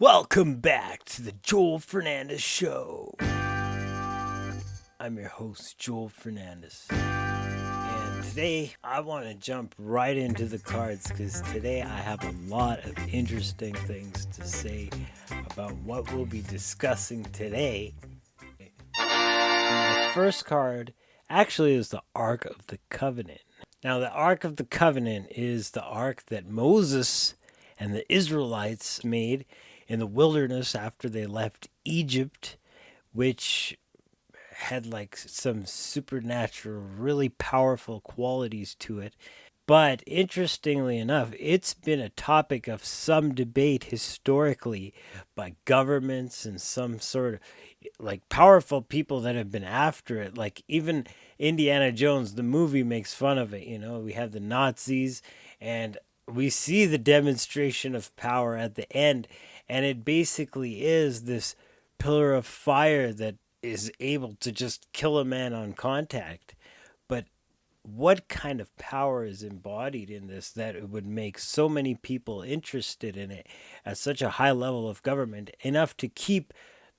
Welcome back to the Joel Fernandez Show. I'm your host, Joel Fernandez. And today I want to jump right into the cards because today I have a lot of interesting things to say about what we'll be discussing today. The first card actually is the Ark of the Covenant. Now, the Ark of the Covenant is the ark that Moses and the Israelites made in the wilderness after they left Egypt, which had like some supernatural, really powerful qualities to it. But interestingly enough, it's been a topic of some debate historically by governments and some sort of like powerful people that have been after it. Like even Indiana Jones, the movie, makes fun of it. We have the Nazis and we see the demonstration of power at the end. And it basically is this pillar of fire that is able to just kill a man on contact. But what kind of power is embodied in this that it would make so many people interested in it at such a high level of government, enough to keep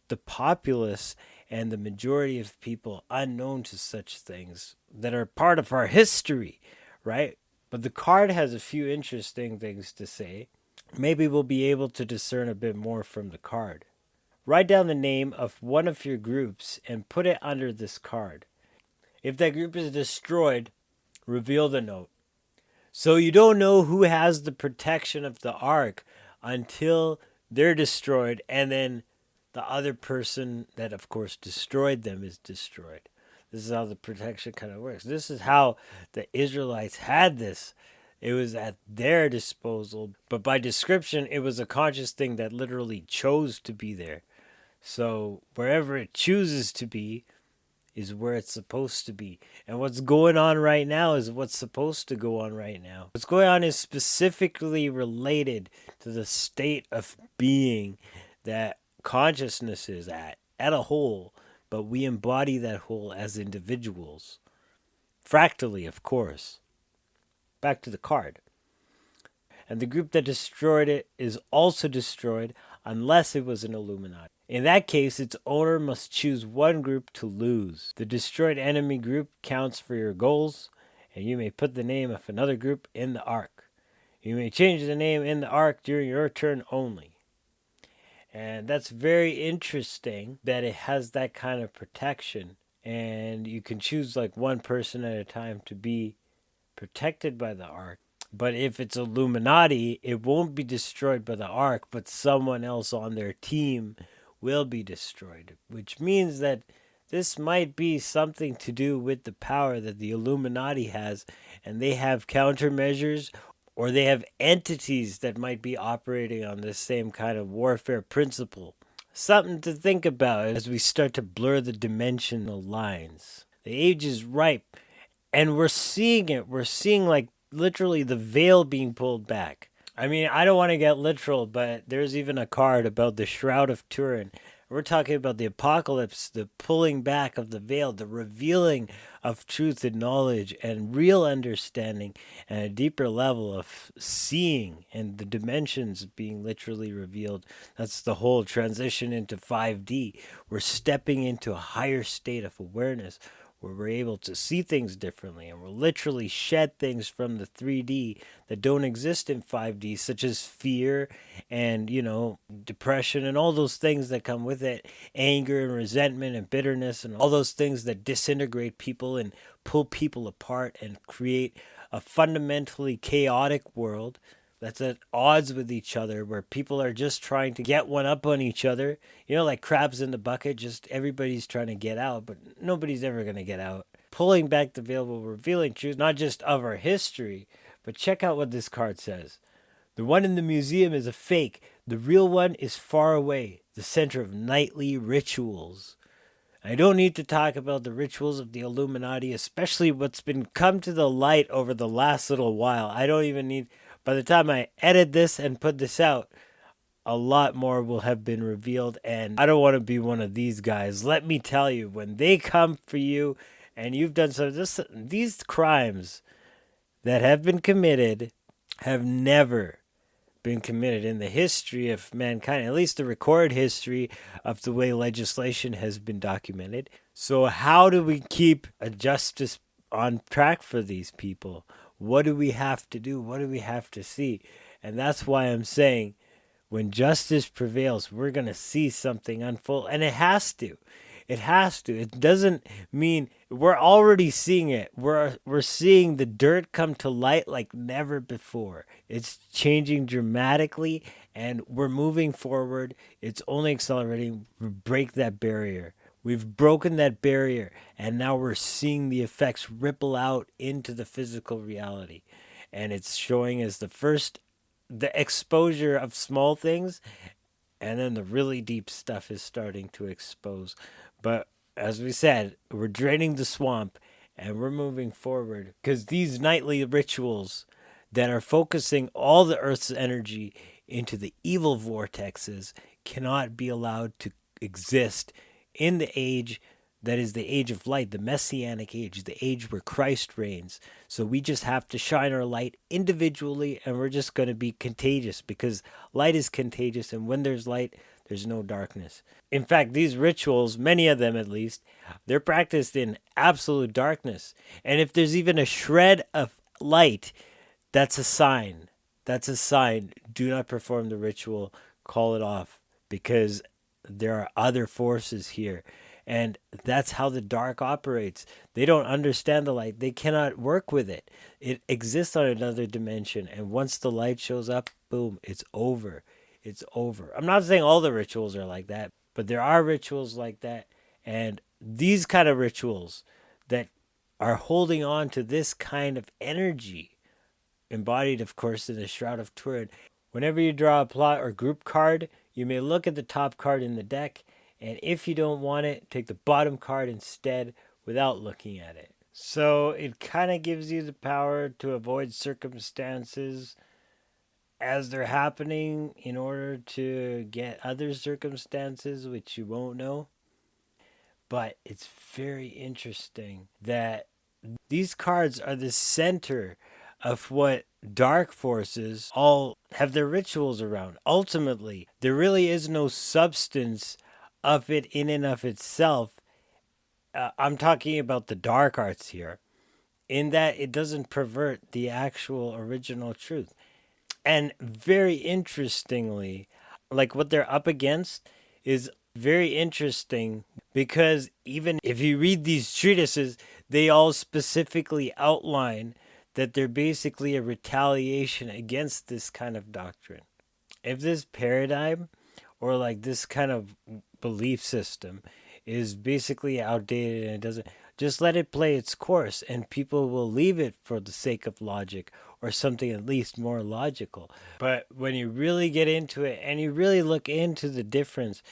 the populace and the majority of people unknown to such things that are part of our history, right? But the card has a few interesting things to say. Maybe we'll be able to discern a bit more from the card. Write down the name of one of your groups and put it under this card. If that group is destroyed, reveal the note. So you don't know who has the protection of the ark until they're destroyed, and then the other person that, of course, destroyed them is destroyed. This is how the protection kind of works. This is how the Israelites had this. It was at their disposal, but by description, it was a conscious thing that literally chose to be there. So wherever it chooses to be is where it's supposed to be. And what's going on right now is what's supposed to go on right now. What's going on is specifically related to the state of being that consciousness is at a whole, but we embody that whole as individuals. Fractally, of course. Back to the card. And the group that destroyed it is also destroyed unless it was an Illuminati. In that case, its owner must choose one group to lose. The destroyed enemy group counts for your goals, and you may put the name of another group in the ark. You may change the name in the ark during your turn only. And that's very interesting that it has that kind of protection. And you can choose like one person at a time to be protected by the ark. But if it's Illuminati, it won't be destroyed by the ark, but someone else on their team will be destroyed, which means that this might be something to do with the power that the Illuminati has, and they have countermeasures, or they have entities that might be operating on this same kind of warfare principle. Something to think about as we start to blur the dimensional lines. The age is ripe, and we're seeing it. We're seeing like literally the veil being pulled back. I mean, I don't want to get literal, but there's even a card about the Shroud of Turin. We're talking about the apocalypse, the pulling back of the veil, the revealing of truth and knowledge and real understanding and a deeper level of seeing and the dimensions being literally revealed. That's the whole transition into 5D. We're stepping into a higher state of awareness where we're able to see things differently, and we'll literally shed things from the 3D that don't exist in 5D, such as fear and, depression and all those things that come with it, anger and resentment and bitterness and all those things that disintegrate people and pull people apart and create a fundamentally chaotic world that's at odds with each other, where people are just trying to get one up on each other. Like crabs in the bucket, just everybody's trying to get out, but nobody's ever going to get out. Pulling back the veil will revealing truth, not just of our history, but check out what this card says. The one in the museum is a fake. The real one is far away, the center of nightly rituals. I don't need to talk about the rituals of the Illuminati, especially what's been come to the light over the last little while. I don't even need... By the time I edit this and put this out, a lot more will have been revealed, and I don't want to be one of these guys. Let me tell you, when they come for you and you've done these crimes that have been committed have never been committed in the history of mankind, at least the recorded history of the way legislation has been documented. So, how do we keep a justice on track for these people? What do we have to do? What do we have to see? And that's why I'm saying when justice prevails, we're going to see something unfold. And it has to. It has to. It doesn't mean we're already seeing it. We're seeing the dirt come to light like never before. It's changing dramatically and we're moving forward. It's only accelerating. We break that barrier. We've broken that barrier and now we're seeing the effects ripple out into the physical reality. And it's showing as the exposure of small things, and then the really deep stuff is starting to expose. But as we said, we're draining the swamp and we're moving forward because these nightly rituals that are focusing all the earth's energy into the evil vortexes cannot be allowed to exist in the age that is the age of light, the messianic age, the age where Christ reigns. So we just have to shine our light individually, and we're just going to be contagious because light is contagious, and when there's light, there's no darkness. In fact, these rituals, many of them at least, they're practiced in absolute darkness. And if there's even a shred of light, that's a sign. That's a sign. Do not perform the ritual. Call it off because there are other forces here. And that's how the dark operates. They don't understand the light. They cannot work with it. It exists on another dimension. And once the light shows up, boom, it's over. It's over. I'm not saying all the rituals are like that, but there are rituals like that. And these kind of rituals that are holding on to this kind of energy, embodied, of course, in the Shroud of Turin. Whenever you draw a plot or group card, you may look at the top card in the deck, and if you don't want it, take the bottom card instead without looking at it. So it kind of gives you the power to avoid circumstances as they're happening in order to get other circumstances which you won't know. But it's very interesting that these cards are the center of what dark forces all have their rituals around. Ultimately, there really is no substance of it in and of itself. I'm talking about the dark arts here, in that it doesn't pervert the actual original truth. And very interestingly, like what they're up against is very interesting because even if you read these treatises, they all specifically outline that they're basically a retaliation against this kind of doctrine. If this paradigm or like this kind of belief system is basically outdated and it doesn't, just let it play its course and people will leave it for the sake of logic or something at least more logical. But when you really get into it and you really look into the difference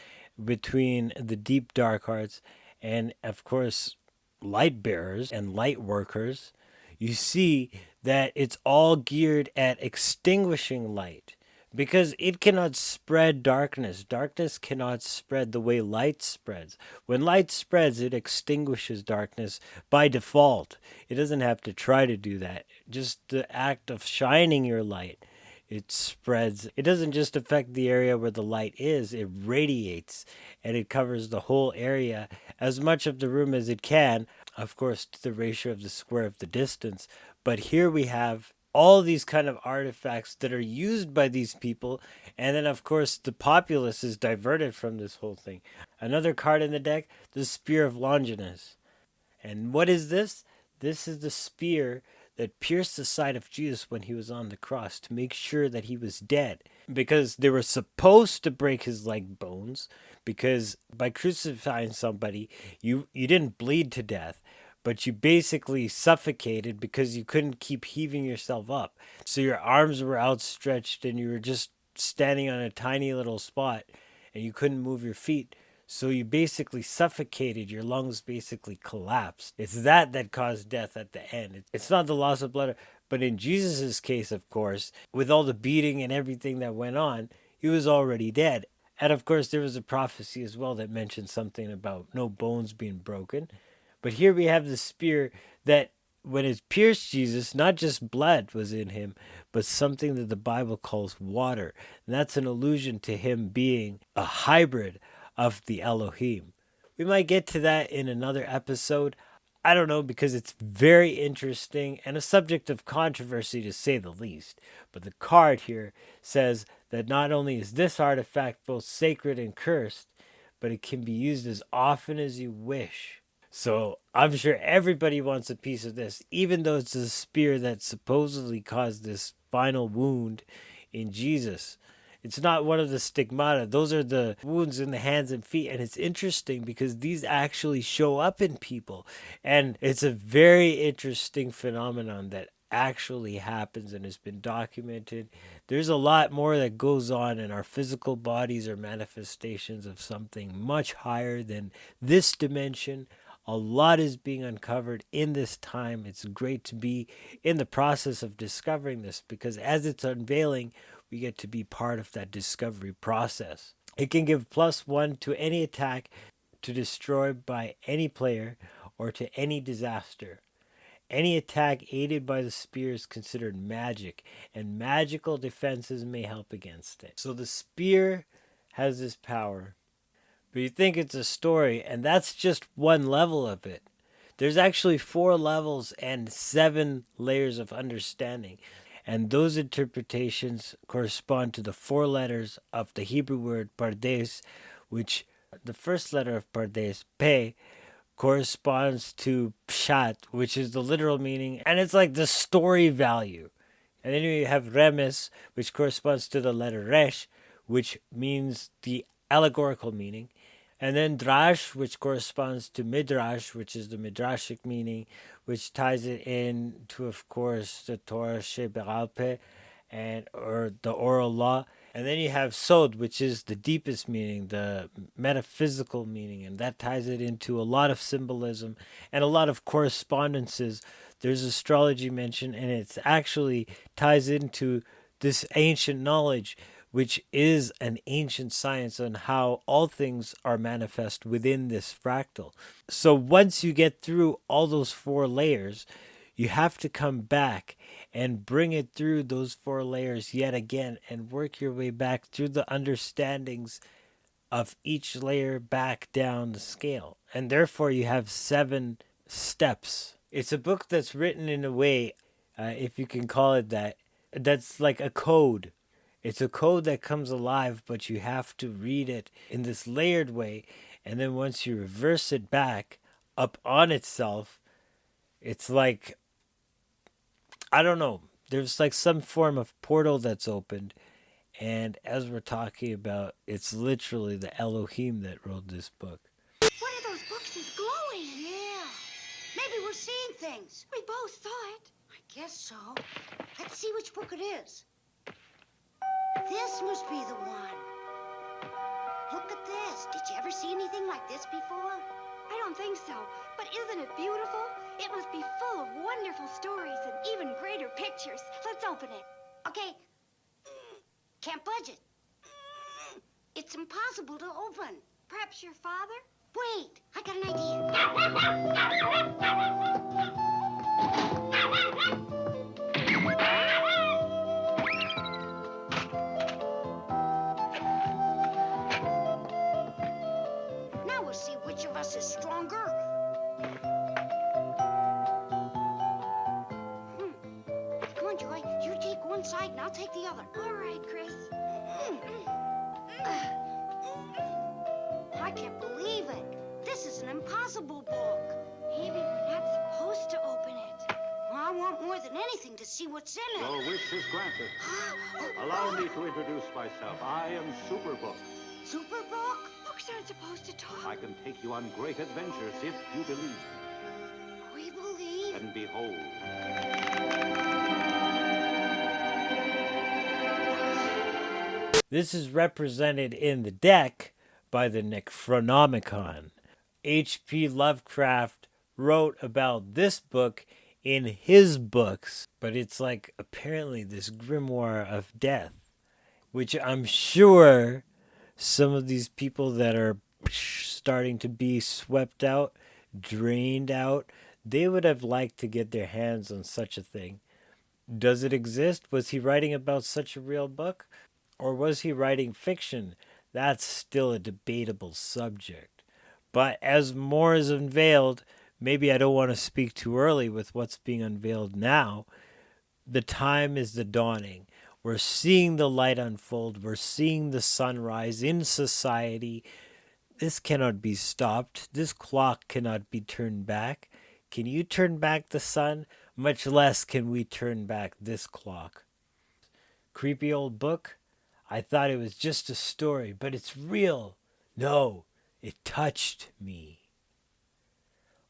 between the deep dark arts and, of course, light bearers and light workers, you see that it's all geared at extinguishing light because it cannot spread darkness. Darkness cannot spread the way light spreads. When light spreads, it extinguishes darkness by default. It doesn't have to try to do that. Just the act of shining your light, it spreads. It doesn't just affect the area where the light is, it radiates and it covers the whole area, as much of the room as it can, of course, to the ratio of the square of the distance. But here we have all these kind of artifacts that are used by these people, and then of course the populace is diverted from this whole thing. Another card in the deck, the Spear of Longinus. And what is this? This is the spear that pierced the side of Jesus when he was on the cross to make sure that he was dead. Because they were supposed to break his leg bones, because by crucifying somebody, you didn't bleed to death, but you basically suffocated because you couldn't keep heaving yourself up. So your arms were outstretched and you were just standing on a tiny little spot and you couldn't move your feet. So you basically suffocated, your lungs basically collapsed. It's that caused death at the end. It's not the loss of blood, but in Jesus's case, of course, with all the beating and everything that went on, he was already dead. And of course, there was a prophecy as well that mentioned something about no bones being broken. But here we have the spear that when it pierced Jesus, not just blood was in him, but something that the Bible calls water. And that's an allusion to him being a hybrid of the Elohim. We might get to that in another episode. I don't know, because it's very interesting and a subject of controversy to say the least. But the card here says that not only is this artifact both sacred and cursed, but it can be used as often as you wish. So I'm sure everybody wants a piece of this, even though it's a spear that supposedly caused this final wound in Jesus. It's not one of the stigmata. Those are the wounds in the hands and feet. And it's interesting because these actually show up in people. And it's a very interesting phenomenon that actually happens and has been documented. There's a lot more that goes on, and our physical bodies are manifestations of something much higher than this dimension. A lot is being uncovered in this time. It's great to be in the process of discovering this, because as it's unveiling, we get to be part of that discovery process. It can give +1 to any attack to destroy by any player or to any disaster. Any attack aided by the spear is considered magic, and magical defenses may help against it. So the spear has this power. But you think it's a story, and that's just one level of it. There's actually 4 levels and 7 layers of understanding. And those interpretations correspond to the 4 letters of the Hebrew word pardes, which the first letter of pardes, pe, corresponds to pshat, which is the literal meaning, and it's like the story value. And then you have remes, which corresponds to the letter resh, which means the allegorical meaning. And then drash, which corresponds to midrash, which is the midrashic meaning, which ties it in to, of course, the Torah shebe'al and or the oral law. And then you have sod, which is the deepest meaning, the metaphysical meaning, and that ties it into a lot of symbolism and a lot of correspondences. There's astrology mentioned, and it actually ties into this ancient knowledge, which is an ancient science on how all things are manifest within this fractal. So once you get through all those 4 layers, you have to come back and bring it through those 4 layers yet again and work your way back through the understandings of each layer back down the scale. And therefore you have 7 steps. It's a book that's written in a way, if you can call it that, that's like a code. It's a code that comes alive, but you have to read it in this layered way. And then once you reverse it back up on itself, it's like, I don't know, there's like some form of portal that's opened. And as we're talking about, it's literally the Elohim that wrote this book. One of those books is glowing. Yeah. Maybe we're seeing things. We both saw it. I guess so. Let's see which book it is. This must be the one. Look at this. Did you ever see anything like this before? I don't think so, but isn't it beautiful? It must be full of wonderful stories and even greater pictures. Let's open it. Okay. Can't budge it. It's impossible to open. Perhaps your father? Wait, I got an idea. Now we'll see which of us is stronger. Come on, Joy. You take one side and I'll take the other. All right, Chris. I can't believe it. This is an impossible book. Maybe we're not supposed to open it. Well, I want more than anything to see what's in it. Your wish is granted. Allow me to introduce myself. I am Superbook. Superbook? Books aren't supposed to talk. I can take you on great adventures if you believe. We believe. And behold. This is represented in the deck by the Necronomicon. H.P. Lovecraft wrote about this book in his books, but it's like apparently this grimoire of death, which I'm sure some of these people that are starting to be swept out, drained out, They would have liked to get their hands on such a thing. Does it exist? Was he writing about such a real book? Or was he writing fiction? That's still a debatable subject. But as more is unveiled, maybe I don't want to speak too early with what's being unveiled now. The time is the dawning. We're seeing the light unfold. We're seeing the sunrise in society. This cannot be stopped. This clock cannot be turned back. Can you turn back the sun? Much less can we turn back this clock. Creepy old book? I thought it was just a story, but it's real. No, it touched me.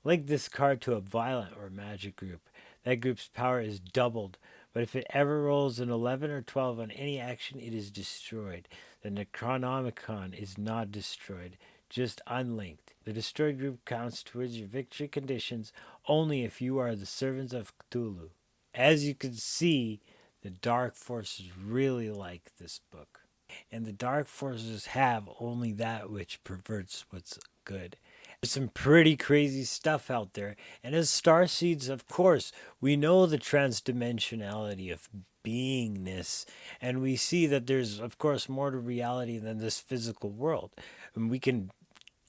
Link this card to a violent or magic group. That group's power is doubled, but if it ever rolls an 11 or 12 on any action, it is destroyed. The Necronomicon is not destroyed, just unlinked. The destroyed group counts towards your victory conditions only if you are the servants of Cthulhu. As you can see, the dark forces really like this book. And the dark forces have only that which perverts what's good. There's some pretty crazy stuff out there. And as starseeds, of course, we know the transdimensionality of beingness. And we see that there's, of course, more to reality than this physical world. And we can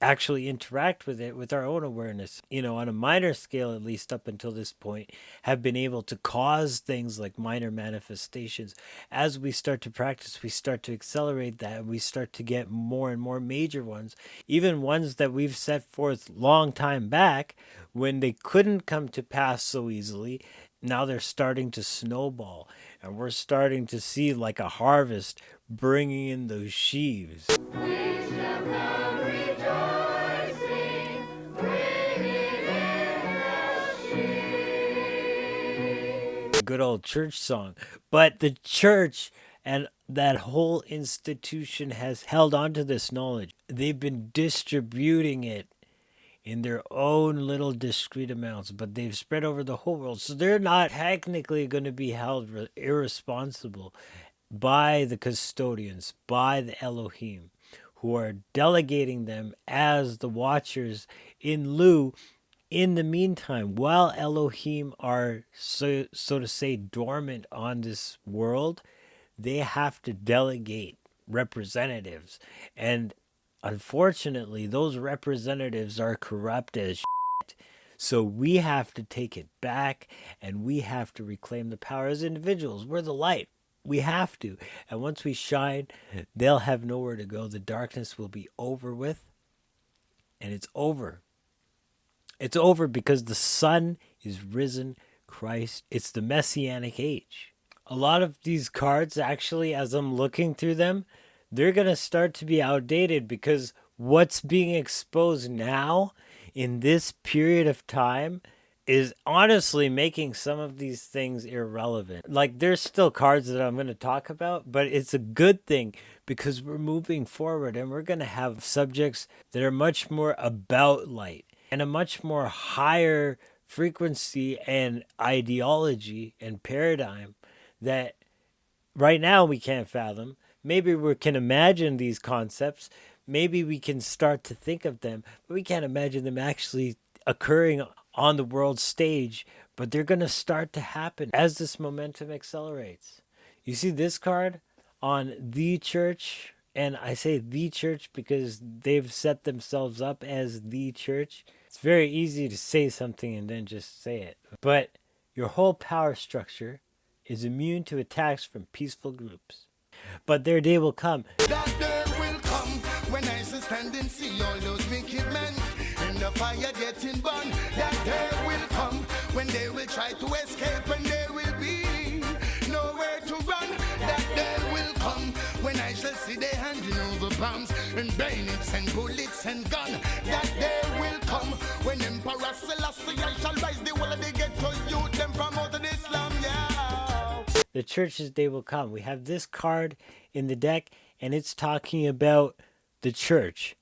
actually interact with it with our own awareness, on a minor scale, at least up until this point, have been able to cause things like minor manifestations. As we start to practice, we start to accelerate that, and we start to get more and more major ones, even ones that we've set forth long time back when they couldn't come to pass so easily. Now they're starting to snowball, and we're starting to see like a harvest bringing in those sheaves. Good old church song. But the church and that whole institution has held on to this knowledge. They've been distributing it in their own little discrete amounts, but they've spread over the whole world. So they're not technically going to be held irresponsible by the custodians, by the Elohim, who are delegating them as the watchers in lieu. In the meantime, while Elohim are, so to say, dormant on this world, they have to delegate representatives. And unfortunately, those representatives are corrupt as shit. So we have to take it back, and we have to reclaim the power as individuals. We're the light. We have to. And once we shine, they'll have nowhere to go. The darkness will be over with. And it's over. It's over because the sun is risen Christ. It's the Messianic age. A lot of these cards, actually, as I'm looking through them, they're going to start to be outdated because what's being exposed now in this period of time is honestly making some of these things irrelevant. Like, there's still cards that I'm going to talk about, but it's a good thing because we're moving forward and we're going to have subjects that are much more about light and a much more higher frequency and ideology and paradigm that right now we can't fathom. Maybe we can imagine these concepts. Maybe we can start to think of them, but we can't imagine them actually occurring on the world stage. But they're going to start to happen as this momentum accelerates. You see this card on the church, and I say the church because they've set themselves up as the church. It's very easy to say something and then just say it. But your whole power structure is immune to attacks from peaceful groups. But their day will come. That day will come when I stand and see all those wicked men in the fire getting burned. That day will come when they will try to escape and there will be nowhere to run. That day will come when I shall see they handing over bombs and bayonets and bullets and guns. That day will come when Emperor Selassie I shall rise the whole of the ghetto youth them from out of Islam, yeah. The church's day will come. We have this card in the deck, and it's talking about the church.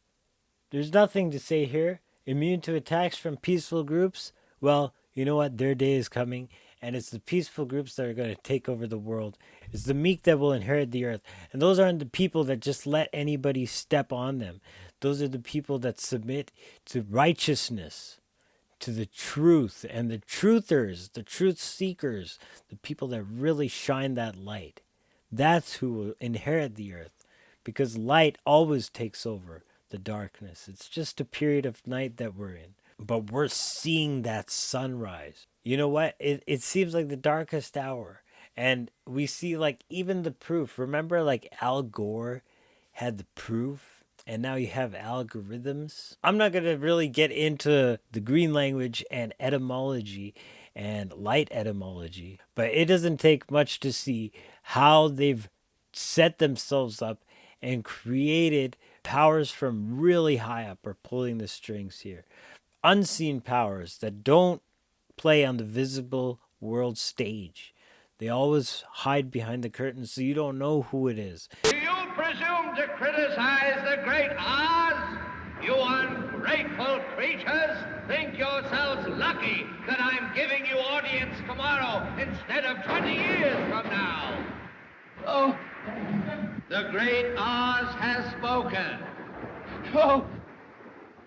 There's nothing to say here. Immune to attacks from peaceful groups? Well, you know what? Their day is coming, and it's the peaceful groups that are going to take over the world. It's the meek that will inherit the earth. And those aren't the people that just let anybody step on them. Those are the people that submit to righteousness, to the truth and the truthers, the truth seekers, the people that really shine that light. That's who will inherit the earth, because light always takes over the darkness. It's just a period of night that we're in, but we're seeing that sunrise. You know what? It seems like the darkest hour, and we see like even the proof. Remember, like Al Gore had the proof, and now you have algorithms. I'm not going to really get into the green language and etymology and light etymology, but it doesn't take much to see how they've set themselves up and created powers from really high up are pulling the strings here. Unseen powers that don't play on the visible world stage. They always hide behind the curtain so you don't know who it is. Do you presume to criticize the great Oz? You ungrateful creatures think yourselves lucky that I'm giving you audience tomorrow instead of 20 years from now. Oh, the great Oz has spoken. Oh,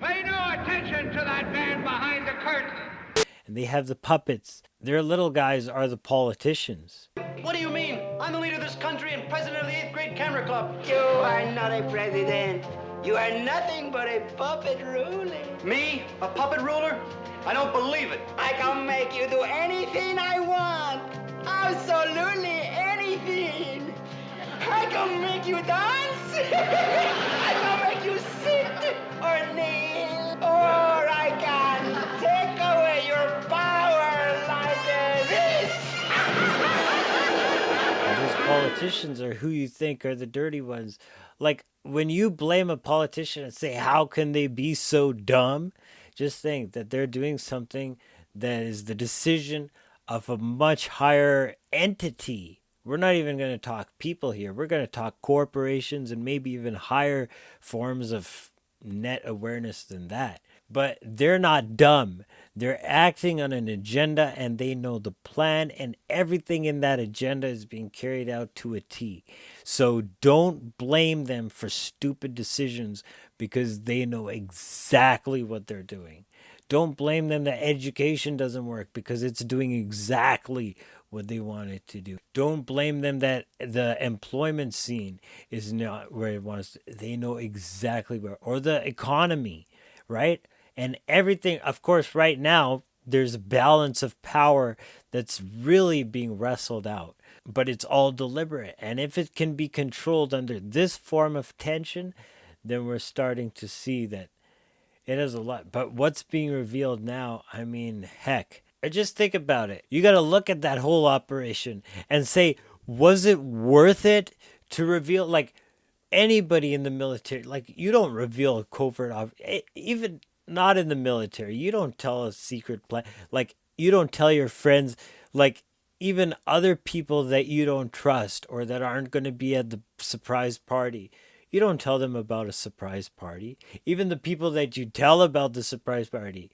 pay no attention to that man behind the curtain. And they have the puppets. Their little guys are the politicians. What do you mean? I'm the leader of this country and president of the 8th grade camera club. You are not a president. You are nothing but a puppet ruler. Me? A puppet ruler? I don't believe it. I can make you do anything I want. Absolutely anything. I can make you dance. I can make you sit or kneel. Or I can take away your power like this. And those politicians are who you think are the dirty ones. Like, when you blame a politician and say, how can they be so dumb? Just think that they're doing something that is the decision of a much higher entity. We're not even going to talk people here. We're going to talk corporations and maybe even higher forms of net awareness than that. But they're not dumb. They're acting on an agenda, and they know the plan, and everything in that agenda is being carried out to a T. So don't blame them for stupid decisions, because they know exactly what they're doing. Don't blame them that education doesn't work, because it's doing exactly what they want it to do. Don't blame them that the employment scene is not where it wants to. They know exactly where. Or the economy, right? And everything, of course, right now, there's a balance of power that's really being wrestled out. But it's all deliberate. And if it can be controlled under this form of tension, then we're starting to see that it has a lot. But what's being revealed now, I mean, heck. Just think about it. You got to look at that whole operation and say, was it worth it to reveal, like, anybody in the military? Like, you don't reveal a covert even not in the military. You don't tell a secret plan. Like, you don't tell your friends, like, even other people that you don't trust or that aren't going to be at the surprise party. You don't tell them about a surprise party. Even the people that you tell about the surprise party,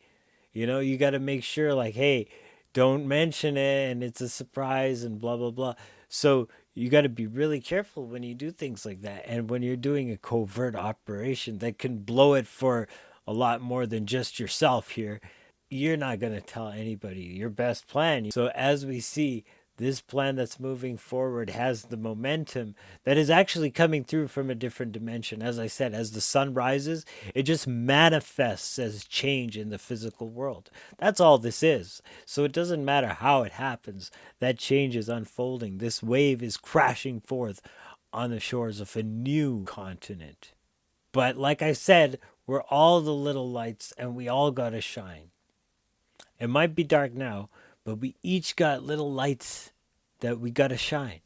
you know, you got to make sure, like, hey, don't mention it and it's a surprise and blah, blah, blah. So you got to be really careful when you do things like that. And when you're doing a covert operation that can blow it for a lot more than just yourself here, you're not going to tell anybody your best plan. So as we see, this plan that's moving forward has the momentum that is actually coming through from a different dimension. As I said, as the sun rises, it just manifests as change in the physical world. That's all this is. So it doesn't matter how it happens. That change is unfolding. This wave is crashing forth on the shores of a new continent. But like I said, we're all the little lights and we all got to shine. It might be dark now, but we each got little lights that we got to shine.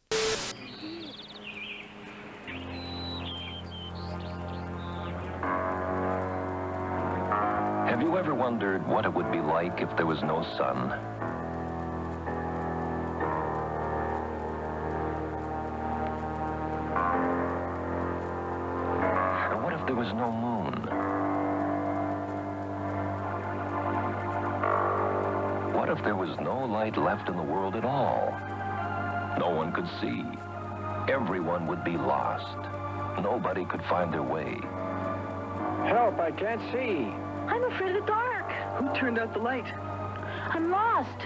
Have you ever wondered what it would be like if there was no sun? Or what if there was no moon? What if there was no light left in the world at all? No one could see. Everyone would be lost. Nobody could find their way. Help, I can't see. I'm afraid of the dark. Who turned out the light? I'm lost.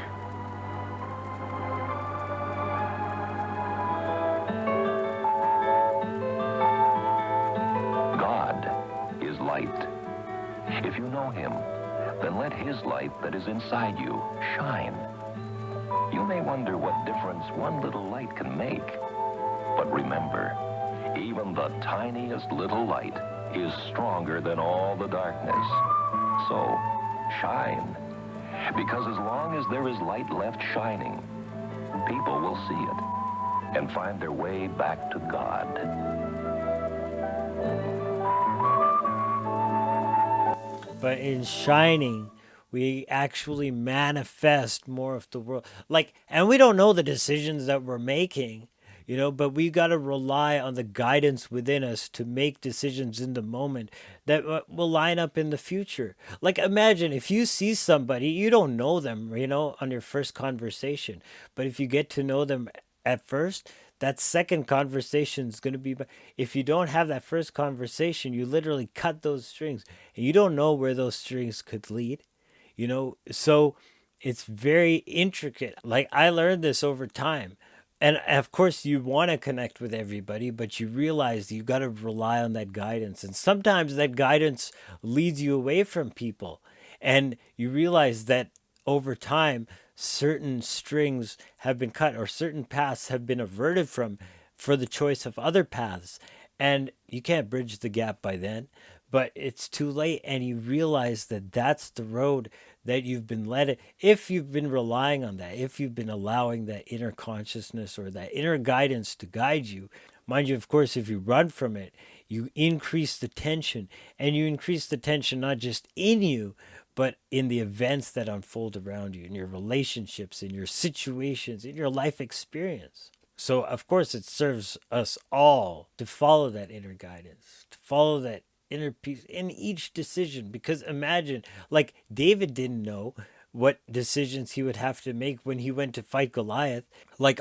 God is light. If you know him, then let his light that is inside you shine. You may wonder what difference one little light can make. But remember, even the tiniest little light is stronger than all the darkness. So, shine. Because as long as there is light left shining, people will see it and find their way back to God. But in shining, we actually manifest more of the world. And we don't know the decisions that we're making, but we got to rely on the guidance within us to make decisions in the moment that will line up in the future. Imagine if you see somebody, you don't know them, on your first conversation. But if you get to know them at first, that second conversation is going to be, if you don't have that first conversation, you literally cut those strings and you don't know where those strings could lead, so it's very intricate. I learned this over time. And of course, you want to connect with everybody, but you realize you got to rely on that guidance. And sometimes that guidance leads you away from people. And you realize that over time, certain strings have been cut or certain paths have been averted from for the choice of other paths. And you can't bridge the gap by then, but it's too late. And you realize that that's the road that you've been led. If you've been relying on that, if you've been allowing that inner consciousness or that inner guidance to guide you, mind you, of course, if you run from it, you increase the tension, and you increase the tension not just in you, but in the events that unfold around you, in your relationships, in your situations, in your life experience. So, of course, it serves us all to follow that inner guidance, to follow that inner peace in each decision. Because imagine, David didn't know what decisions he would have to make when he went to fight Goliath.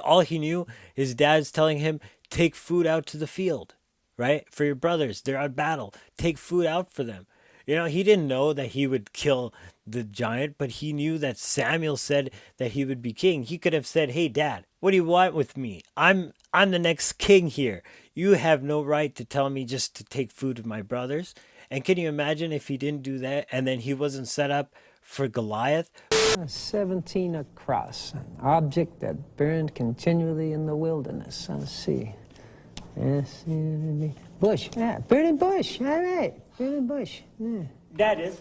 All he knew, his dad's telling him, take food out to the field, right? For your brothers, they're at battle. Take food out for them. He didn't know that he would kill the giant, but he knew that Samuel said that he would be king. He could have said, hey, Dad, what do you want with me? I'm the next king here. You have no right to tell me just to take food of my brothers. And can you imagine if he didn't do that and then he wasn't set up for Goliath? 17 a cross, an object that burned continually in the wilderness. Let's see. Yes, bush. Yeah, burning bush. All right. Burning bush. Yeah. Daddeth,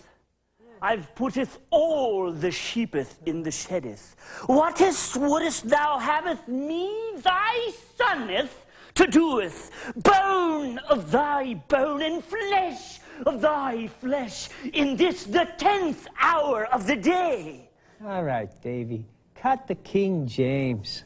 I've putteth all the sheepeth in the sheddeth. Wouldst thou haveth me, thy soneth, to doeth, bone of thy bone and flesh of thy flesh, in this the 10th hour of the day? All right, Davy. Cut the King James.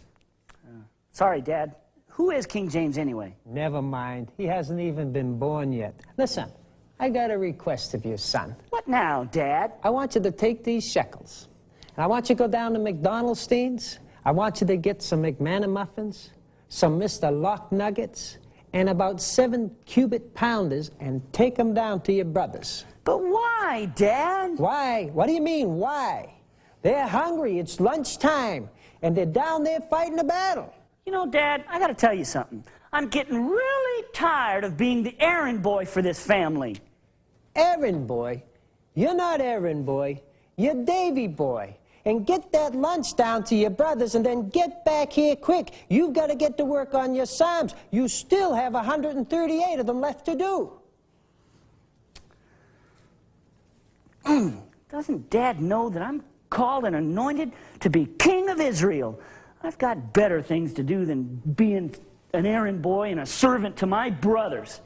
Sorry, Dad. Who is King James anyway? Never mind. He hasn't even been born yet. Listen, I got a request of you, son. What now, Dad? I want you to take these shekels, and I want you to go down to McDonald's. I want you to get some McManamuffins, some Mr. Lock Nuggets, and about 7 cubit pounders, and take them down to your brothers. But why, Dad? Why? What do you mean, why? They're hungry. It's lunchtime, and they're down there fighting a battle. Dad, I got to tell you something. I'm getting really tired of being the errand boy for this family. Errand boy? You're not errand boy. You're Davy boy. And get that lunch down to your brothers and then get back here quick. You've got to get to work on your Psalms. You still have 138 of them left to do. Doesn't Dad know that I'm called and anointed to be king of Israel? I've got better things to do than being an errand boy and a servant to my brothers.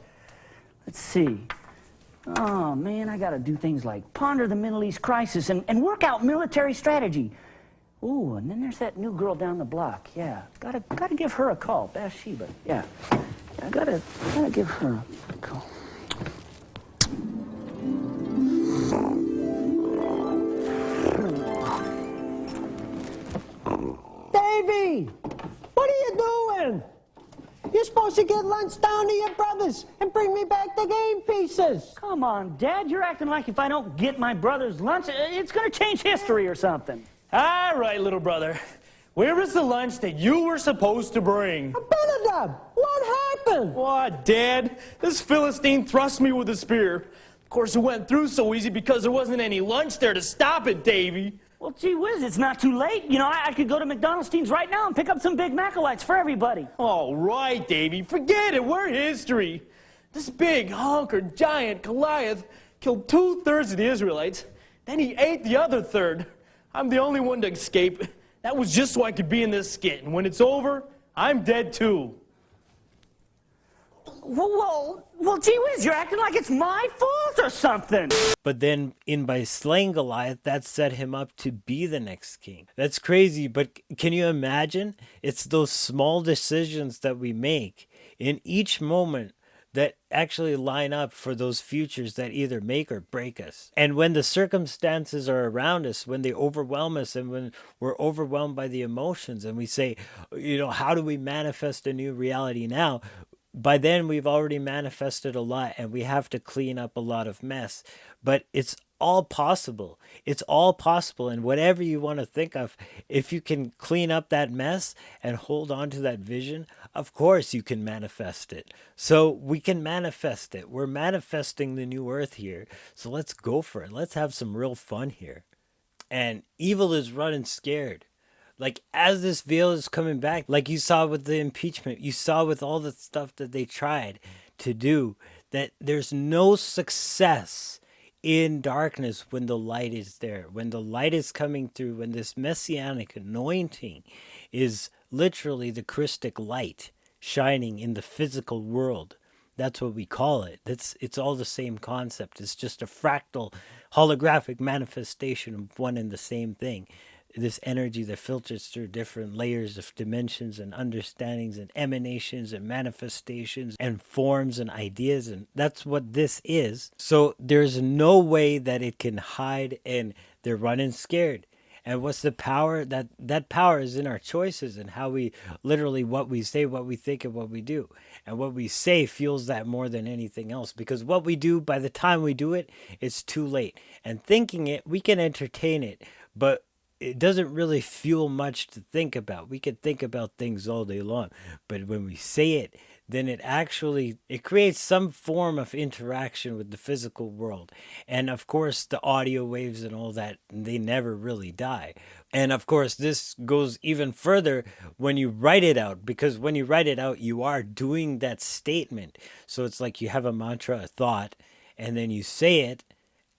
Let's see. Oh, man, I got to do things like ponder the Middle East crisis and work out military strategy. Ooh, and then there's that new girl down the block. Yeah, gotta give her a call, Bathsheba. Yeah, I gotta give her a call. Davy, what are you doing? You're supposed to get lunch down to your brothers and bring me me back the game pieces. Come on, Dad. You're acting like if I don't get my brother's lunch, it's going to change history or something. All right, little brother. Where is the lunch that you were supposed to bring? Abinadab, what happened? What, Dad? This Philistine thrust me with a spear. Of course, it went through so easy because there wasn't any lunch there to stop it, Davy. Well, gee whiz, it's not too late. You know, I could go to McDonald's Teens right now and pick up some Big Macalites for everybody. All right, Davy, forget it. We're history. This big, hunkered giant Goliath killed 2/3 of the Israelites. Then he ate the other third. I'm the only one to escape. That was just so I could be in this skit. And when it's over, I'm dead too. Well, gee whiz, you're acting like it's my fault or something. But then, by slaying Goliath, that set him up to be the next king. That's crazy, but can you imagine? It's those small decisions that we make in each moment that actually line up for those futures that either make or break us. And when the circumstances are around us, when they overwhelm us, and when we're overwhelmed by the emotions, and we say, how do we manifest a new reality now? By then we've already manifested a lot, and we have to clean up a lot of mess. But it's all possible. It's all possible. And whatever you want to think of, if you can clean up that mess and hold on to that vision, of course you can manifest it. So we can manifest it. We're manifesting the new earth here. So let's go for it. Let's have some real fun here. And evil is running scared. Like, as this veil is coming back, like you saw with the impeachment, you saw with all the stuff that they tried to do, that there's no success in darkness when the light is there, when the light is coming through, when this messianic anointing is literally the Christic light shining in the physical world. That's what we call it. It's all the same concept. It's just a fractal holographic manifestation of one and the same thing. This energy that filters through different layers of dimensions and understandings and emanations and manifestations and forms and ideas, and that's what this is. So there's no way that it can hide, and they're running scared. And what's the power? That power is in our choices and how we literally, what we say, what we think, and what we do. And what we say fuels that more than anything else, because what we do, by the time we do it, it's too late. And thinking it, we can entertain it, but it doesn't really fuel much to think about. We could think about things all day long, but when we say it, then it creates some form of interaction with the physical world. And of course, the audio waves and all that, they never really die. And of course, this goes even further when you write it out, because when you write it out, you are doing that statement. So it's like you have a mantra, a thought, and then you say it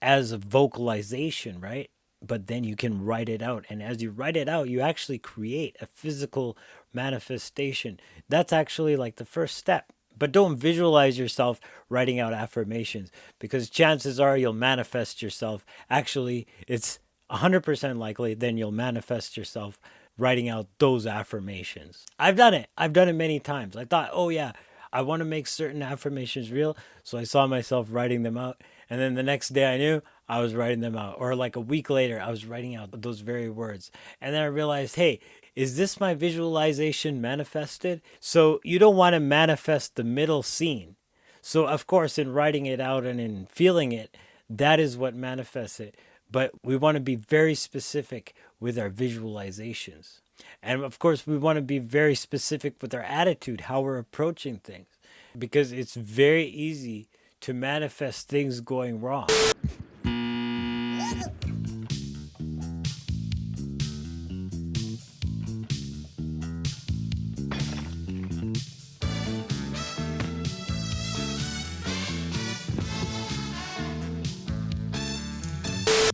as a vocalization, right? But then you can write it out. And as you write it out, you actually create a physical manifestation. That's actually like the first step. But don't visualize yourself writing out affirmations, because chances are you'll manifest yourself. Actually, it's 100% likely then you'll manifest yourself writing out those affirmations. I've done it. I've done it many times. I thought, oh yeah, I want to make certain affirmations real. So I saw myself writing them out. And then the next day I knew I was writing them out. Or like a week later, I was writing out those very words. And then I realized, hey, is this my visualization manifested? So you don't want to manifest the middle scene. So of course, in writing it out and in feeling it, that is what manifests it. But we want to be very specific with our visualizations. And of course, we want to be very specific with our attitude, how we're approaching things. Because it's very easy to manifest things going wrong.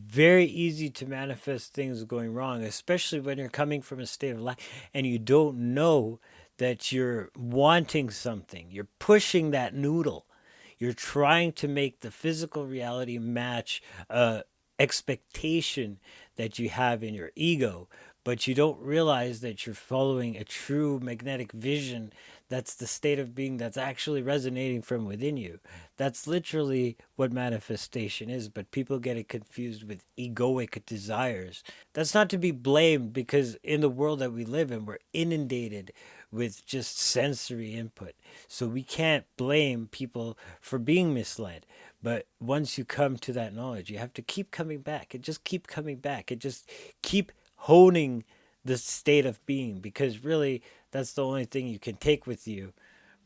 Very easy to manifest things going wrong, especially when you're coming from a state of lack and you don't know that you're wanting something. You're pushing that noodle. You're trying to make the physical reality match expectation that you have in your ego, but you don't realize that you're following a true magnetic vision. That's the state of being that's actually resonating from within you. That's literally what manifestation is, but people get it confused with egoic desires. That's not to be blamed, because in the world that we live in, we're inundated with just sensory input. So we can't blame people for being misled. But once you come to that knowledge, you have to keep coming back. It just keep coming back. It just keep honing the state of being, because really that's the only thing you can take with you,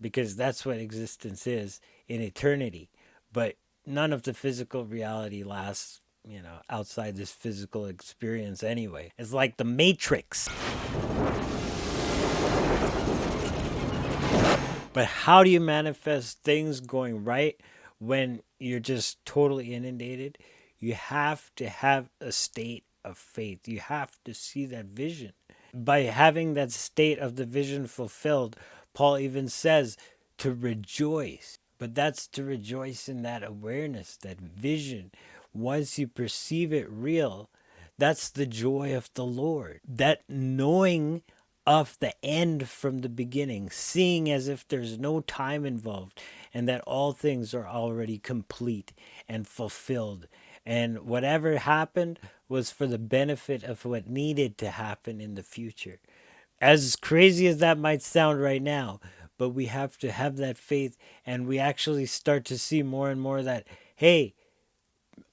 because that's what existence is in eternity. But none of the physical reality lasts, outside this physical experience anyway. It's like the Matrix. But how do you manifest things going right when you're just totally inundated? You have to have a state of faith. You have to see that vision. By having that state of the vision fulfilled, Paul even says to rejoice. But that's to rejoice in that awareness, that vision. Once you perceive it real, that's the joy of the Lord. That knowing of the end from the beginning, seeing as if there's no time involved, and that all things are already complete and fulfilled. And whatever happened was for the benefit of what needed to happen in the future. As crazy as that might sound right now, but we have to have that faith, and we actually start to see more and more that, hey,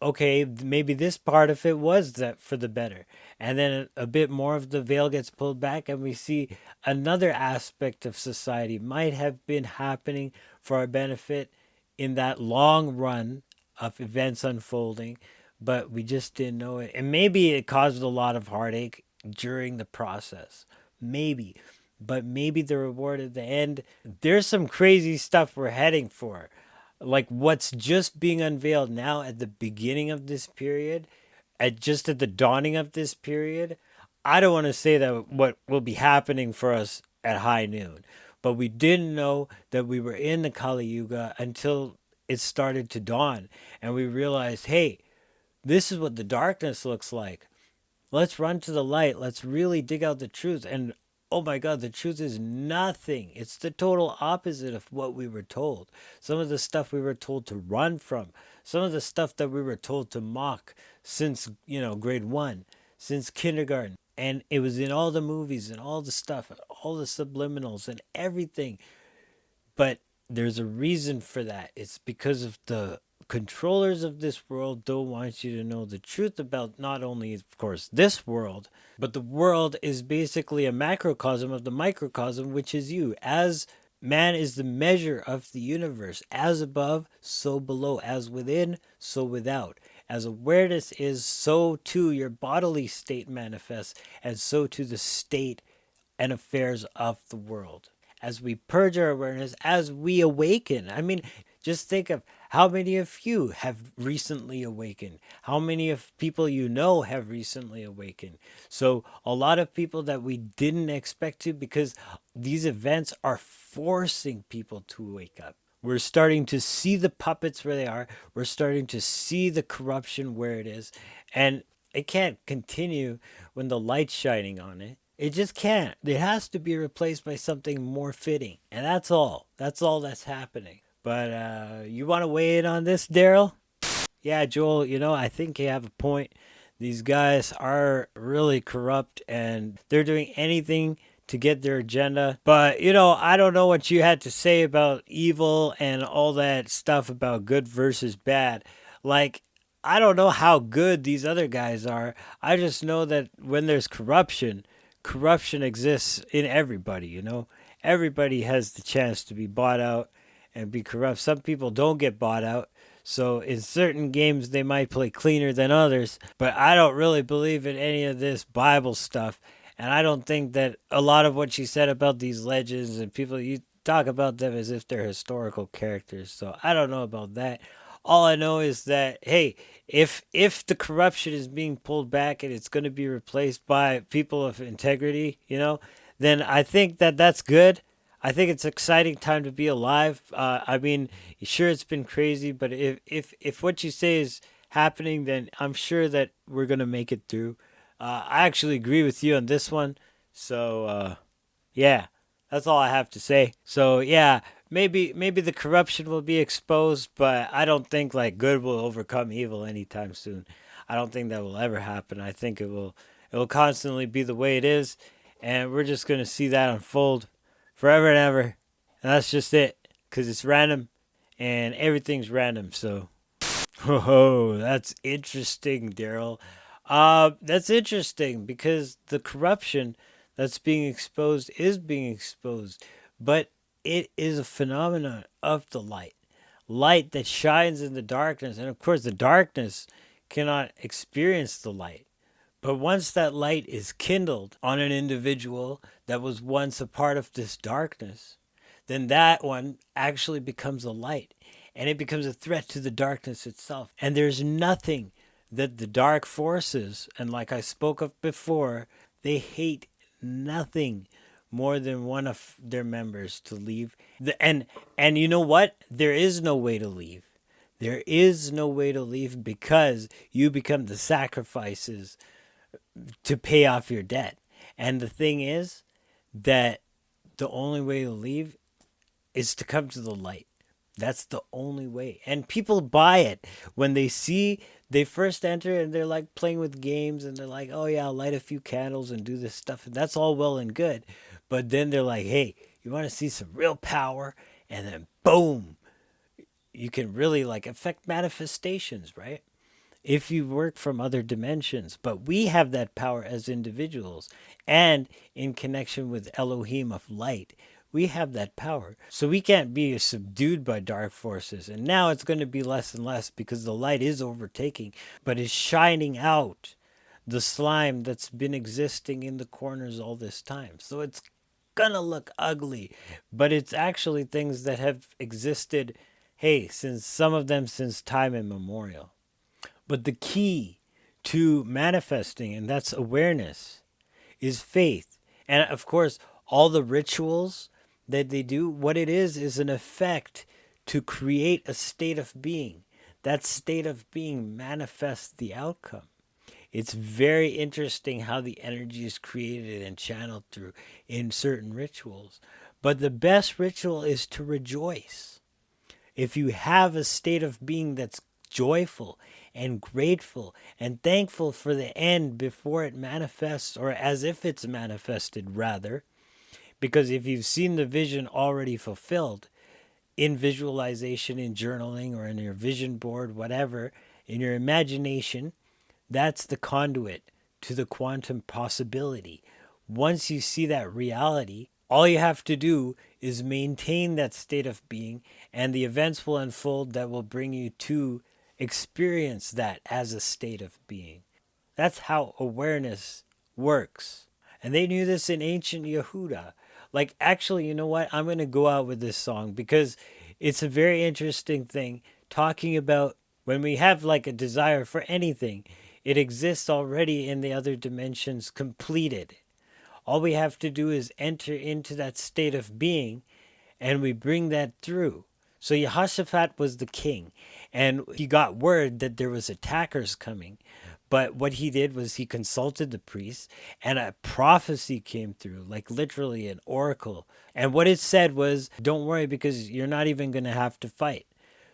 okay, maybe this part of it was that for the better. And then a bit more of the veil gets pulled back, and we see another aspect of society might have been happening for our benefit in that long run of events unfolding, but we just didn't know it. And maybe it caused a lot of heartache during the process. Maybe. But maybe the reward at the end, there's some crazy stuff we're heading for. Like what's just being unveiled now at the beginning of this period, at the dawning of this period. I don't want to say that what will be happening for us at high noon, but we didn't know that we were in the Kali Yuga until it started to dawn, and we realized, hey, this is what the darkness looks like. Let's run to the light. Let's really dig out the truth. And oh my God, the truth is nothing. It's the total opposite of what we were told. Some of the stuff we were told to run from, some of the stuff that we were told to mock since, grade 1, since kindergarten. And it was in all the movies and all the stuff, all the subliminals and everything. But there's a reason for that. It's because of the controllers of this world don't want you to know the truth about not only, of course, this world, but the world is basically a macrocosm of the microcosm, which is you. As man is the measure of the universe, as above, so below, as within, so without. As awareness is, so too your bodily state manifests, and so too the state and affairs of the world. As we purge our awareness, as we awaken. I mean, just think of how many of you have recently awakened. How many of people you know have recently awakened. So a lot of people that we didn't expect to, because these events are forcing people to wake up. We're starting to see the puppets where they are. We're starting to see the corruption where it is. And it can't continue when the light's shining on it. It just can't. It has to be replaced by something more fitting. And that's all. That's all that's happening. But you want to weigh in on this, Daryl? Yeah, Joel, I think you have a point. These guys are really corrupt, and they're doing anything to get their agenda. But, I don't know what you had to say about evil and all that stuff about good versus bad. Like, I don't know how good these other guys are. I just know that when there's corruption exists in everybody, Everybody has the chance to be bought out and be corrupt. Some people don't get bought out. So in certain games, they might play cleaner than others. But I don't really believe in any of this Bible stuff. And I don't think that a lot of what she said about these legends and people, you talk about them as if they're historical characters. So I don't know about that. All I know is that, hey, if the corruption is being pulled back and it's going to be replaced by people of integrity, then I think that that's good. I think it's an exciting time to be alive. I mean, sure, it's been crazy, but if what you say is happening, then I'm sure that we're going to make it through. I actually agree with you on this one. So, yeah, that's all I have to say. So, yeah, maybe the corruption will be exposed, but I don't think like good will overcome evil anytime soon. I don't think that will ever happen. I think it will constantly be the way it is, and we're just going to see that unfold forever and ever. And that's just it. Because it's random. And everything's random. So, oh, that's interesting, Daryl. That's interesting because the corruption that's being exposed is being exposed. But it is a phenomenon of the light. Light that shines in the darkness. And of course, the darkness cannot experience the light. But once that light is kindled on an individual that was once a part of this darkness, then that one actually becomes a light. And it becomes a threat to the darkness itself. And there's nothing that the dark forces, and like I spoke of before, they hate nothing more than one of their members to leave. And you know what? There is no way to leave. There is no way to leave because you become the sacrifices to pay off your debt. And the thing is that the only way to leave is to come to the light. That's the only way. And people buy it when they first enter and they're like playing with games and they're like, oh yeah, I'll light a few candles and do this stuff. And that's all well and good. But then they're like, hey, you want to see some real power? And then boom, you can really like affect manifestations, right? If you work from other dimensions. But we have that power as individuals and in connection with Elohim of light. We have that power. So we can't be subdued by dark forces. And now it's going to be less and less because the light is overtaking, but is shining out the slime that's been existing in the corners all this time. So it's going to look ugly, but it's actually things that have existed, hey, since some of them since time immemorial. But the key to manifesting, and that's awareness, is faith. And of course, all the rituals that they do, what it is an effect to create a state of being. That state of being manifests the outcome. It's very interesting how the energy is created and channeled through in certain rituals. But the best ritual is to rejoice. If you have a state of being that's joyful and grateful and thankful for the end before it manifests, or as if it's manifested rather, because if you've seen the vision already fulfilled in visualization, in journaling, or in your vision board, whatever, in your imagination, that's the conduit to the quantum possibility. Once you see that reality, all you have to do is maintain that state of being, and the events will unfold that will bring you to experience that as a state of being. That's how awareness works. And they knew this in ancient Yehuda. Like, actually, you know what? I'm going to go out with this song because it's a very interesting thing talking about when we have like a desire for anything, it exists already in the other dimensions completed. All we have to do is enter into that state of being and we bring that through. So Jehoshaphat was the king and he got word that there was attackers coming. But what he did was he consulted the priests and a prophecy came through, like literally an oracle. And what it said was, don't worry because you're not even going to have to fight.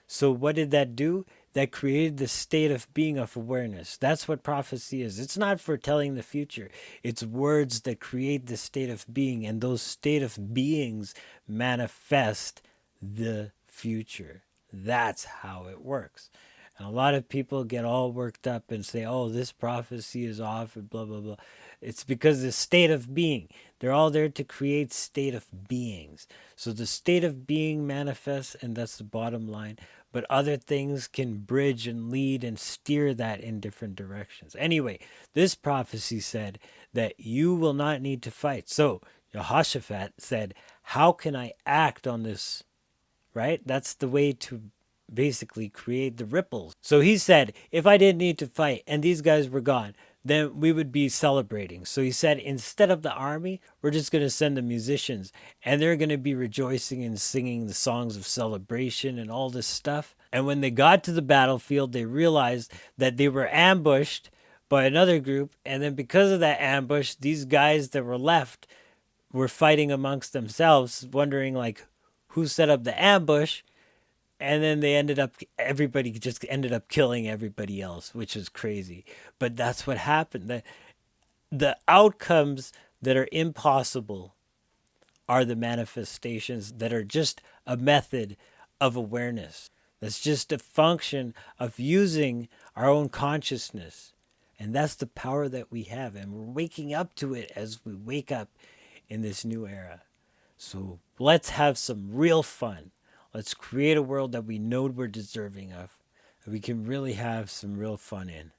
So what did that do? That created the state of being of awareness. That's what prophecy is. It's not foretelling the future. It's words that create the state of being, and those state of beings manifest the future. That's how it works. And a lot of people get all worked up and say, oh, this prophecy is off and blah, blah, blah. It's because the state of being. They're all there to create state of beings. So the state of being manifests, and that's the bottom line. But other things can bridge and lead and steer that in different directions. Anyway, this prophecy said that you will not need to fight. So Jehoshaphat said, how can I act on this? Right? That's the way to basically create the ripples. So he said, if I didn't need to fight and these guys were gone, then we would be celebrating. So he said, instead of the army, we're just going to send the musicians and they're going to be rejoicing and singing the songs of celebration and all this stuff. And when they got to the battlefield, they realized that they were ambushed by another group. And then because of that ambush, these guys that were left were fighting amongst themselves, wondering like who set up the ambush. And then everybody just ended up killing everybody else, which is crazy. But that's what happened. The outcomes that are impossible are the manifestations that are just a method of awareness. That's just a function of using our own consciousness. And that's the power that we have. And we're waking up to it as we wake up in this new era. So let's have some real fun. Let's create a world that we know we're deserving of, that we can really have some real fun in.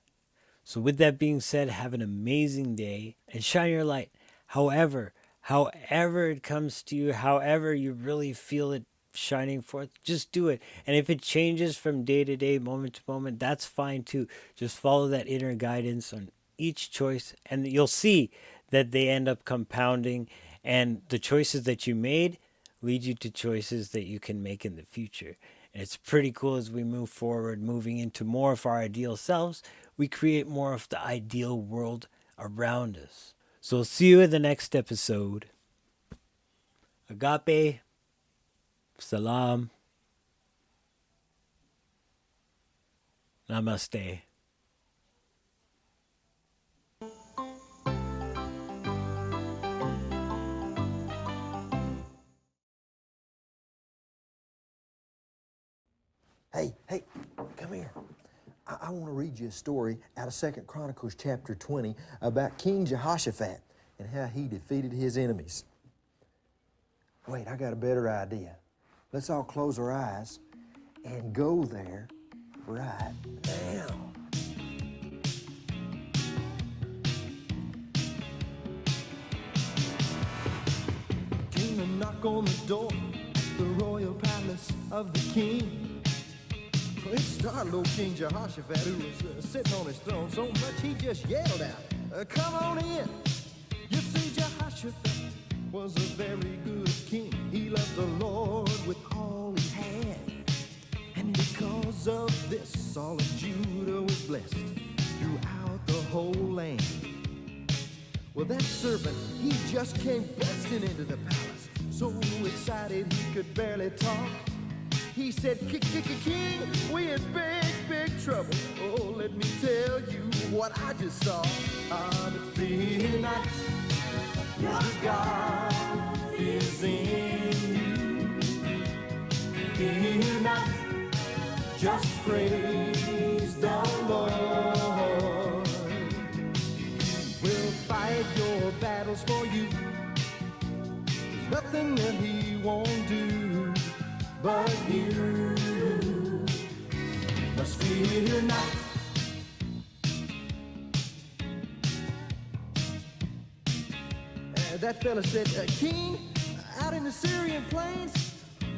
So with that being said, have an amazing day and shine your light. However it comes to you, however you really feel it shining forth, just do it. And if it changes from day to day, moment to moment, that's fine too. Just follow that inner guidance on each choice, and you'll see that they end up compounding, and the choices that you made lead you to choices that you can make in the future. And it's pretty cool as we move forward, moving into more of our ideal selves, we create more of the ideal world around us. So I'll see you in the next episode. Agape, salaam, namaste. Hey, come here. I want to read you a story out of 2 Chronicles chapter 20 about King Jehoshaphat and how he defeated his enemies. Wait, I got a better idea. Let's all close our eyes and go there right now. Came and knock on the door, the royal palace of the king. It startled old King Jehoshaphat, who was sitting on his throne so much he just yelled out, "Come on in." You see, Jehoshaphat was a very good king. He loved the Lord with all he had. And because of this, all of Judah was blessed throughout the whole land. Well, that servant, he just came busting into the palace, so excited he could barely talk. He said, "King, we in big trouble. Oh, let me tell you what I just saw. But fear not, your God is in you. Fear not, just praise the Lord. We'll fight your battles for you. There's nothing that he won't do. But you must fear not." That fella said, "King, out in the Syrian plains,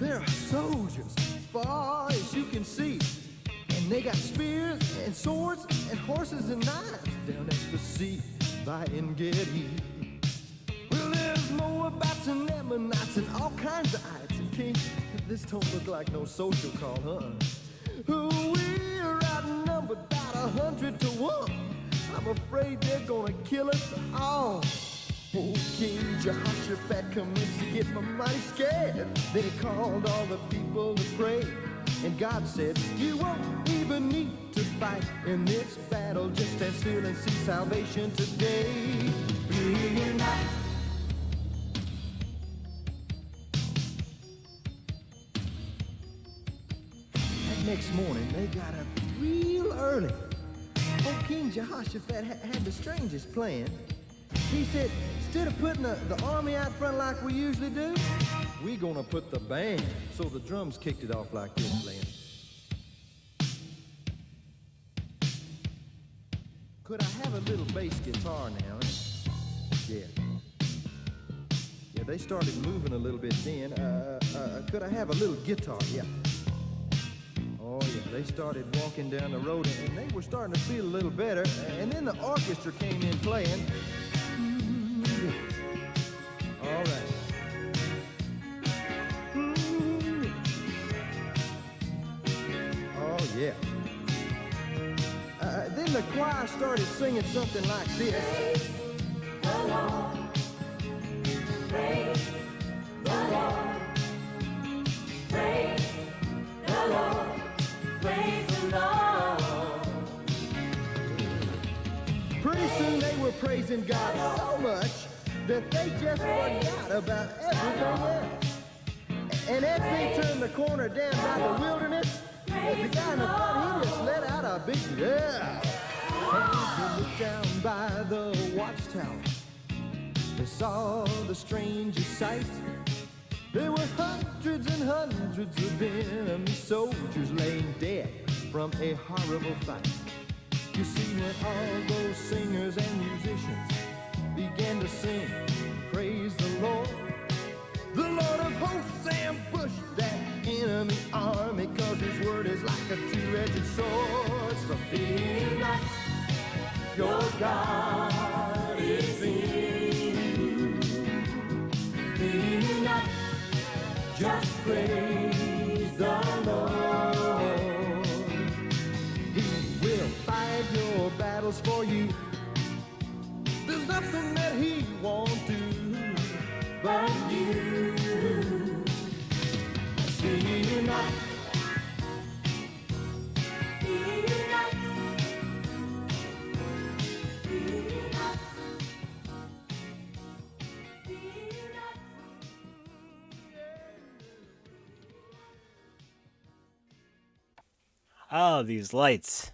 there are soldiers far as you can see. And they got spears and swords and horses and knives down at the sea by En-Gedi. Well, there's Moabites and Ammonites and all kinds of ites. And King, this don't look like no social call, huh? We're outnumbered about 100 to 1. I'm afraid they're gonna kill us all." Oh, King Jehoshaphat commenced to get mighty scared. Then he called all the people to pray. And God said, "You won't even need to fight in this battle. Just stand still and see salvation today. Fear not." Next morning, they got up real early. Old King Jehoshaphat had the strangest plan. He said, instead of putting the army out front like we usually do, we're gonna put the band. So the drums kicked it off like this, Lynn. Could I have a little bass guitar now? Yeah. Yeah, they started moving a little bit then. Could I have a little guitar? Yeah. Oh, yeah, they started walking down the road, and they were starting to feel a little better. And then the orchestra came in playing. All right. Oh, yeah. Then the choir started singing something like this. Praise the Lord. Praise the Lord. Praise the Lord. Praise the Lord. Pretty soon they were praising God so much that they just forgot about everything else. And as they turned the corner down by the wilderness, the guy in the front, he just let out a big yeah. As they looked down by the watchtower, they saw the strangest sight. There were hundreds and hundreds of enemy soldiers laying dead from a horrible fight. You see, when all those singers and musicians began to sing, praise the Lord of hosts ambushed that enemy army, 'cause his word is like a two-edged sword. So fear not, your God is in you. Fear not, just praise the Lord. He will fight your battles for you. There's nothing that he won't do but you. Fear not. Fear not. Fear not. Fear not. Oh, these lights.